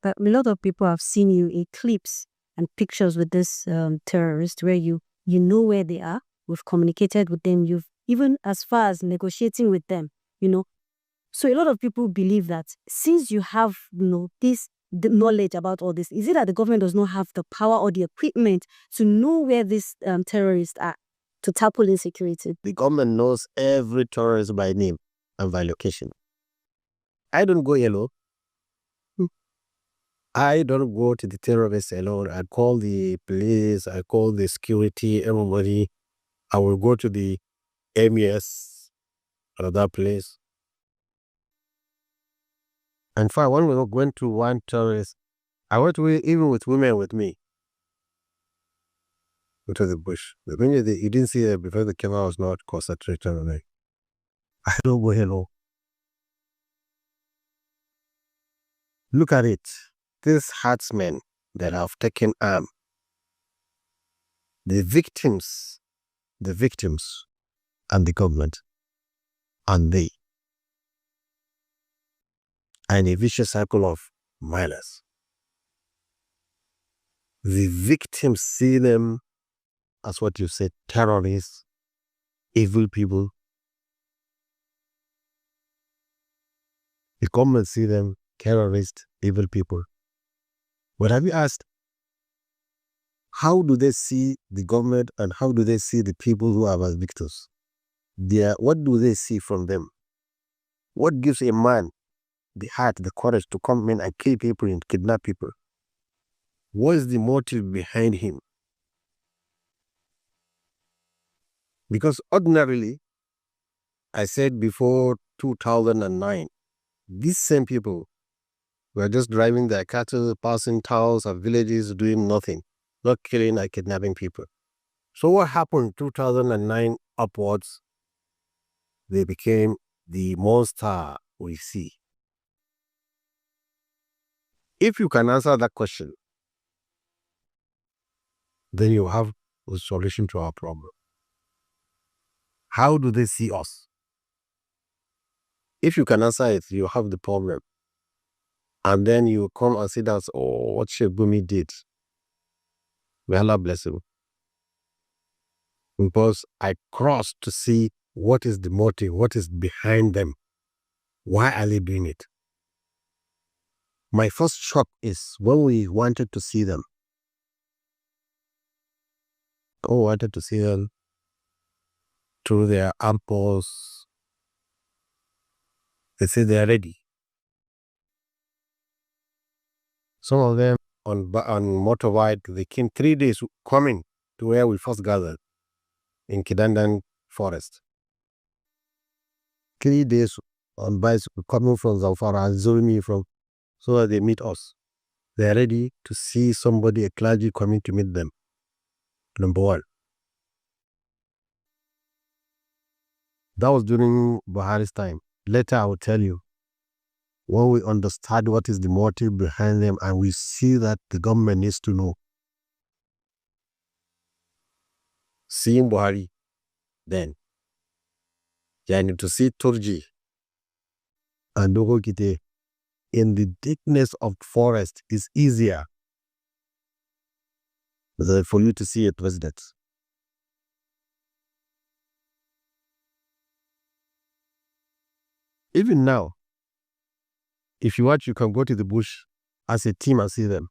But a lot of people have seen you in clips and pictures with this terrorist where you know where they are. We've communicated with them. You've even as far as negotiating with them, So a lot of people believe that since you have, this the knowledge about all this, is it that the government does not have the power or the equipment to know where these terrorists are to tackle insecurity? The government knows every terrorist by name and by location. I don't go alone. I don't go to the terrorists alone. I call the police, I call the security, everybody. I will go to the MES, another place. In fact, when we went to one terrorist, I went even with women with me. Go to the bush. The thing is, you didn't see it before the camera was not concentrated on it. I don't go alone. Look at it. These herdsmen that have taken arm, the victims, and the government, and they, and a vicious cycle of violence. The victims see them as what you said, terrorists, evil people. The government see them terrorists, evil people. But have you asked, how do they see the government and how do they see the people who are as victims? What do they see from them? What gives a man the heart, the courage to come in and kill people and kidnap people? What is the motive behind him? Because ordinarily, I said before 2009, these same people were just driving their cattle, passing towns of villages, doing nothing, not killing or kidnapping people. So what happened 2009 upwards? They became the monster we see. If you can answer that question, then you have a solution to our problem. How do they see us? If you can answer it, you have the problem. And then you come and say that, what Sheikh Gumi did. May Allah bless him. Because I crossed to see what is the motive, what is behind them. Why are they doing it? My first shock is when we wanted to see them. Wanted to see them through their airports. They say they are ready. Some of them on motorbike, they came 3 days coming to where we first gathered in Kidandan forest. 3 days on bicycle coming from Zamfara and Zulmi so that they meet us. They are ready to see somebody, a clergy, coming to meet them. Number one. That was during Buhari's time. Later I will tell you, when we understand what is the motive behind them and we see that the government needs to know. Seeing Buhari, then, to see Turji and Dogo Kite in the thickness of forest is easier than for you to see a president. Even now, if you want, you can go to the bush as a team and see them.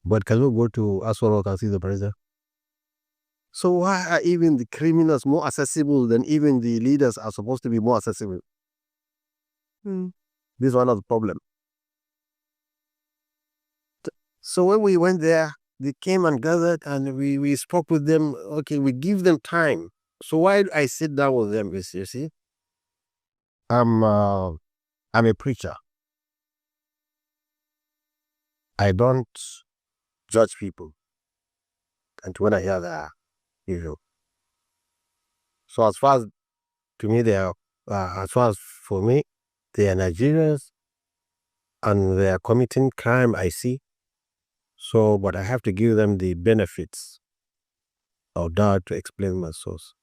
But can you go to Aswan and see the president? So why are even the criminals more accessible than even the leaders are supposed to be more accessible? This is one of the problems. So when we went there, they came and gathered and we spoke with them. Okay, we give them time. So why I sit down with them, you see? I'm a preacher. I don't judge people. And when I hear that, So as far as to me, as far as for me, they are Nigerians and they are committing crime, I see. So, but I have to give them the benefits of that to explain my source.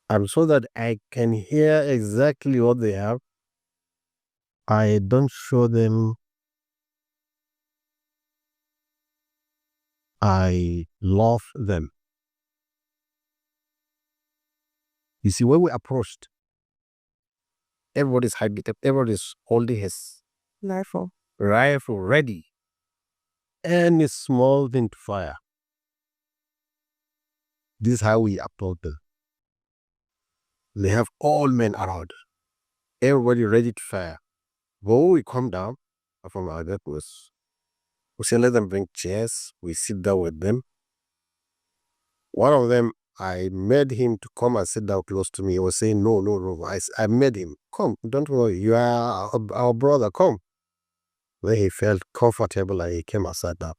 And so that I can hear exactly what they have I don't show them I love them. You see, when we approached, everybody's hiding, everybody's holding his rifle ready. Any small thing to fire. This is how we approach them. They have all men around. Everybody ready to fire. But when we come down from our death was, we say, let them bring chairs. We sit down with them. One of them, I made him to come and sit down close to me. He was saying, no. I made him, come, don't worry. You are our brother, come. Then he felt comfortable and he came and sat down.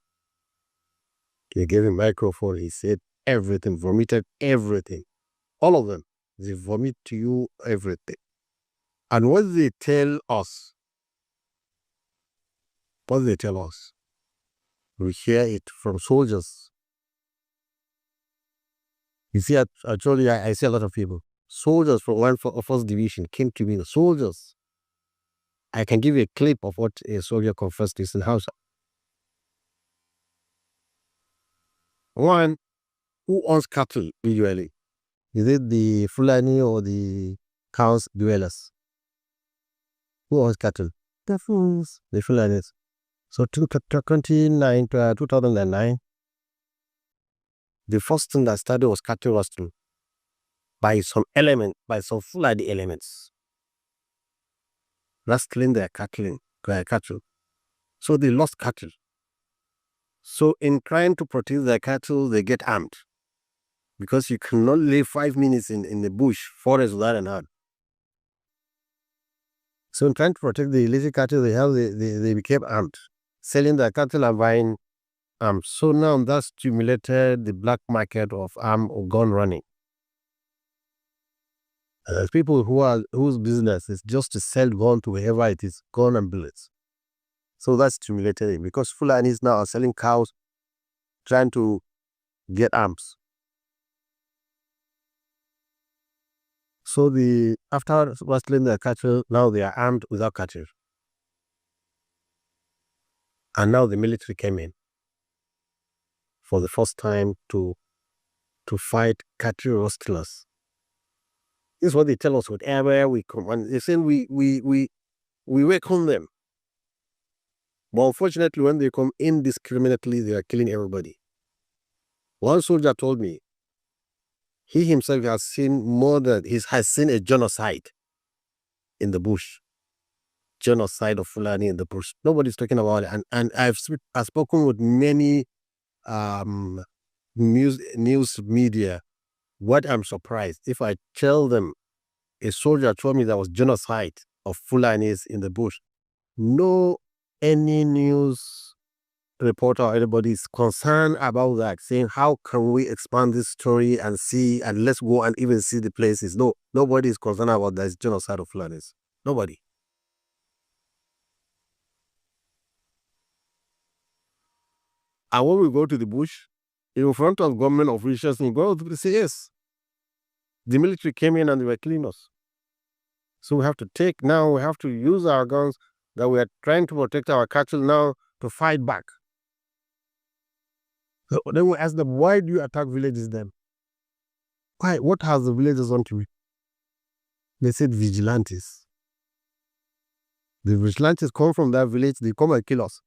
He gave him a microphone. He said everything, vomited everything. All of them. They vomit to you everything. And what they tell us, we hear it from soldiers. You see, I told you, I see a lot of people. Soldiers from 1st Division came to me. Soldiers. I can give you a clip of what a soldier confessed to in Hausa. One, who owns cattle usually? Is it the Fulani or the cows dwellers? Who owns cattle? The Fulanis. So 2009, the first thing that started was cattle rustling by some Fulani elements. Rustling their cattle. So they lost cattle. So in trying to protect their cattle, they get armed. Because you cannot live 5 minutes in the bush, forest without an arm. So in trying to protect the illicit cattle they became armed, selling their cattle and buying arms. So now that stimulated the black market of arm or gun running. People whose business is just to sell gun to whoever it is, gun and bullets. So that stimulated it because Fulanis now are selling cows, trying to get arms. So after rustling their cattle, now they are armed without cattle. And now the military came in for the first time to fight cattle rustlers. This is what they tell us whenever we come. And they say we welcome them. But unfortunately, when they come indiscriminately, they are killing everybody. One soldier told me he himself has seen a genocide in the bush. Genocide of Fulani in the bush. Nobody's talking about it. And I've spoken with many news media. What I'm surprised, if I tell them a soldier told me there was genocide of Fulanis in the bush, no any news reporter or anybody is concerned about that, saying how can we expand this story and see, and let's go and even see the places. No, nobody is concerned about this genocide of Fulanis. Nobody. And when we go to the bush, in front of government officials, we go to say, yes, the military came in and they were killing us. So we have to use our guns that we are trying to protect our cattle now to fight back. So then we ask them, why do you attack villages then? Why? What has the villagers done to you? They said vigilantes. The vigilantes come from that village, they come and kill us.